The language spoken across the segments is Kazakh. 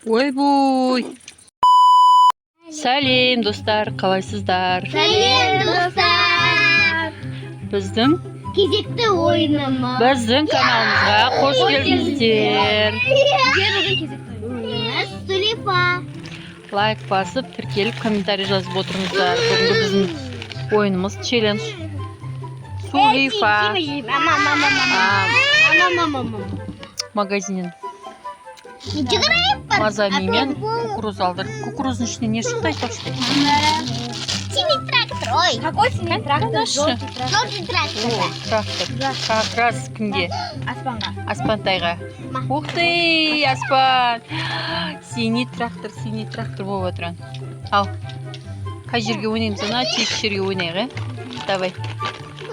Ойбой. Сәлем достар, қалайсыздар? Сәлем достар. Біздің Кезекті ойынымыз. Біздің каналымызға қош келдіңіздер. Бүгін кезекті ойынымыз Сулифа. Лайк басып, тіркеліп, комментарий жазып отырыңыздар. Бүгінгі біздің ойынымыз челлендж. Сулифа магазиннен мазами мен кукуруз алдырып. Кукуруздың ішіне не шықты айтпақшы? Синий трактор. Ой, какой синий трактор? Желтый трактор. О, трактор. Как раз кімге? Аспантайға. Ух ты, Аспан! Синий трактор болып отырған. Ал, қай жерге ойнаймыз ана? Тегіс жерге ойнайық, Давай.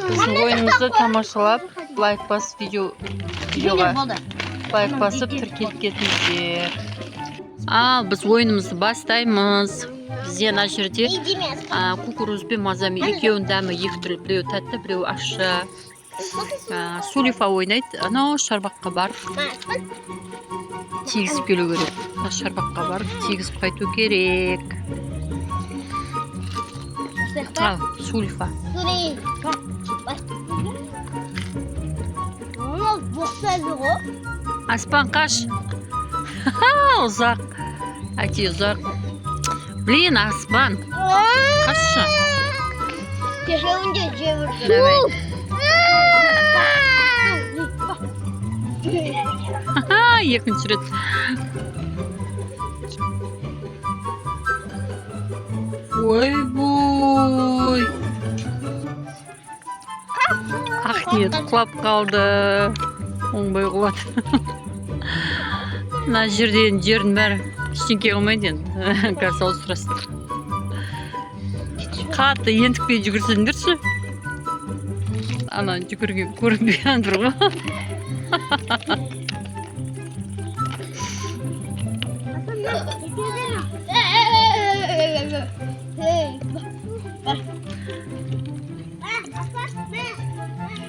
Біздің ойынымызды тамашалап, лайк басып, видеоға лайк басып, тіркеліп кетіңіздер. Ал, біз ойынымызды бастаймыз. Бізде ана жерде кукуруз бен мазами екеуінің дәмі екі түрлі, біреу тәтті, біреу ащы. Сулифа ойнайды. Анау шарбаққа барып тегізіп келу керек. Шарбаққа барып тегізіп қайту керек. Ал, Сулифа. Аспан қаш. Ұзақ. Әте ұзақ. Блин, Аспан. Қашы. Давай. Екінші рет. Ойбой. Ахмет құлап қалды. Оңбай құлады. Мына жерден жердің бәрі ештеңке қылмайды енді. Қазір ауыстырасың. Қатты ентікпей жүгірсеңдерші. Ана жүгірген көрінбеген тұр ғой.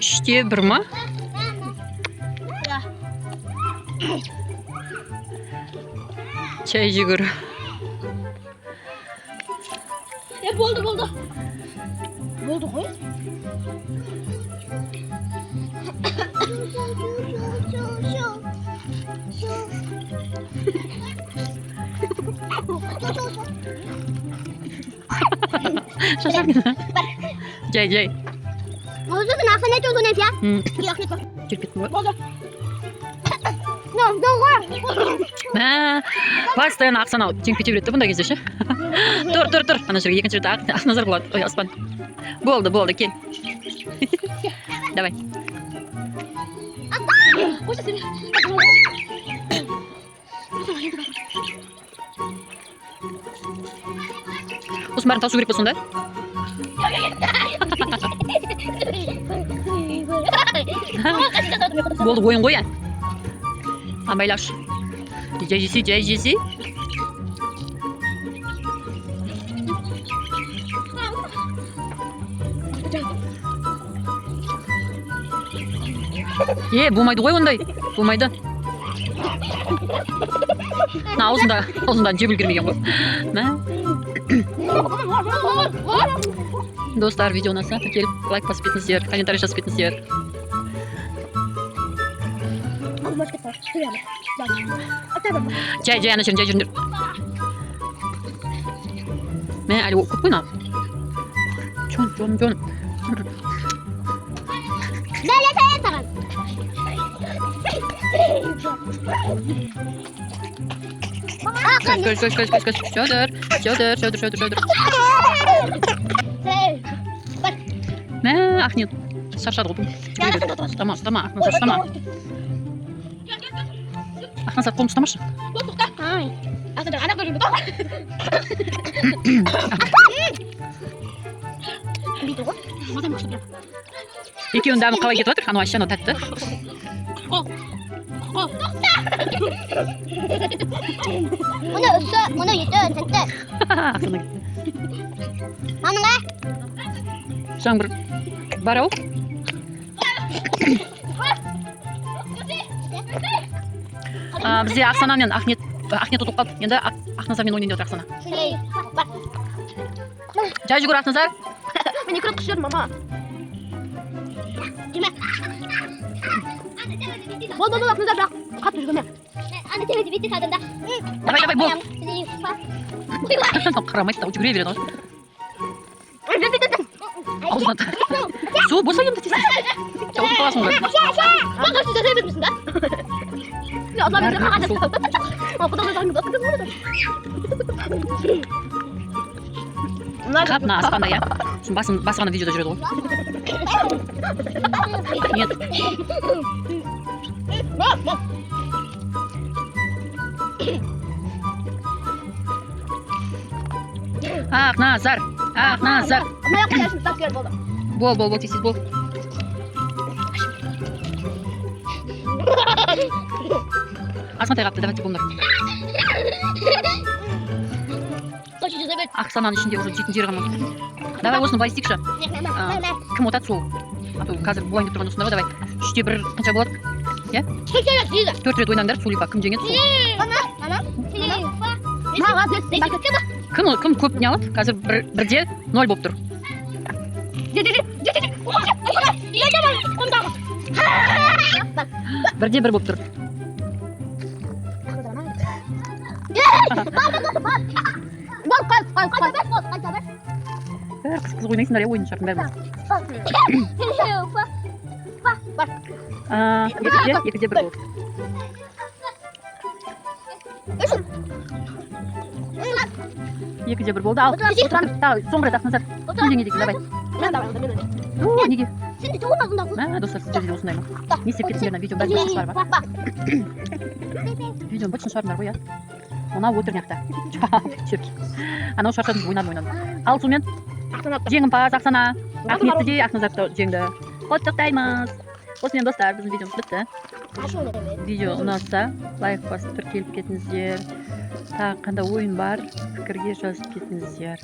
Үште бір ма? Чай жүгір. Болды. Болды ғой. Жай. Болды, мен ақсаны өте ойнайып, я? Жүріп кеттім ғой. Болды. Постоянно ақсаны алып жеңіп кете береді бұндай кезде ше. Тұр. Ана жерге екінші рет Ақназар болады. Ой, Аспан. Болды, кел. Давай. Осының бәрін тасу керек па сонда? Болды, ойын ғой, Амайлаш. Жай жесе. Болмайды ғой ондай. Болмайды. Аузындан жеп үлгермеген ғой. Достар, видео ұнаса, тіркеліп, лайк басып кетіңіздер, комментарий жазып кетіңіздер. Жай, ана жерін, жүріңдер. Мен әлі көп қойна. Жон. Söder. Мә, Ахмет. Шаршады ғой. Ұстама, Ақназар, ұстама. Ақназар, қолын ұстамашы. Екеуінің дәмі қалай кетіп жатыр? Анау ащы, анау тәтті. Мұны еді, тәтті. Ақсана кетті. Мамыңа? Жаңбыр бар ау? Бізде Ақсана мен Ахмет Ақниет ұтылып қалды. Енді Ақназармен ойнайын деп отыр Ақсана. Бар. Жай жүгір Ақназар. Мен екі рет түсірдім, мама. Жүрме. Бол, Ақназар, бірақ қатты жүгірме. Ана телевизор битті садында. Давай, бол. Ойбай. Қарамайды да, жүгіре береді. Ой, Аузынан. Су болса енді тесің. Жауып қаласың ғой. Бақыр сіз өте бермесін да? Я азап етсе қағады. Құдағай заңды Қап, мына аспанда, иә. Сосын басы ғана видеода жүреді ғой. Ақниет. Ақназар. Ақназар. Мына құдашын ұстап кер болды. Бол, тесіз бол. Асмантай қапты, давайте болыңдар. Қошы жүзе бер. Ақсананың ішінде уже жейтін жері қалмады. Давай осыны былай істейікші. Кім отады сол? А то қазір болайын деп тұрған осында ғой, давай. 3-те 1 қанша болады? Иә? 4 рет ойнаңдар, сулипа. Кім жеңеді сол? Кім көп не алады? Қазір 1-де 0 болып тұр. 1-де 1 болып тұр. Қыз ойнайсыңдар, иә, ойын шартын бәріміз. 2-де 1 болды. Екіде 1 болды. Ал, соңғы рет Ақназар. Кім жеңеді екен, давай. Неге? Достар, сіздер де осындай ма? Не істеп кеттіңдер, видео бәрін шығарып бар. Видеоны бөтшін шығарыңдар ғой, иә. Мынау өтірняқта. Анау шаршадым, ойнадым. Ал сонымен жеңімпаз Ақсана. Ақниетті де Ақназарды жеңді. Құттықтаймыз. Осымен достар, біздің видеомыз бітті. Видео ұнаса, лайк басып тіркеліп кетіңіздер. Тағы қандай ойын бар, пікірге жазып кетіңіздер.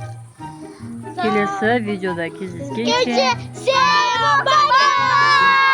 Келесі видеода кездескенше. Всем бай-бай!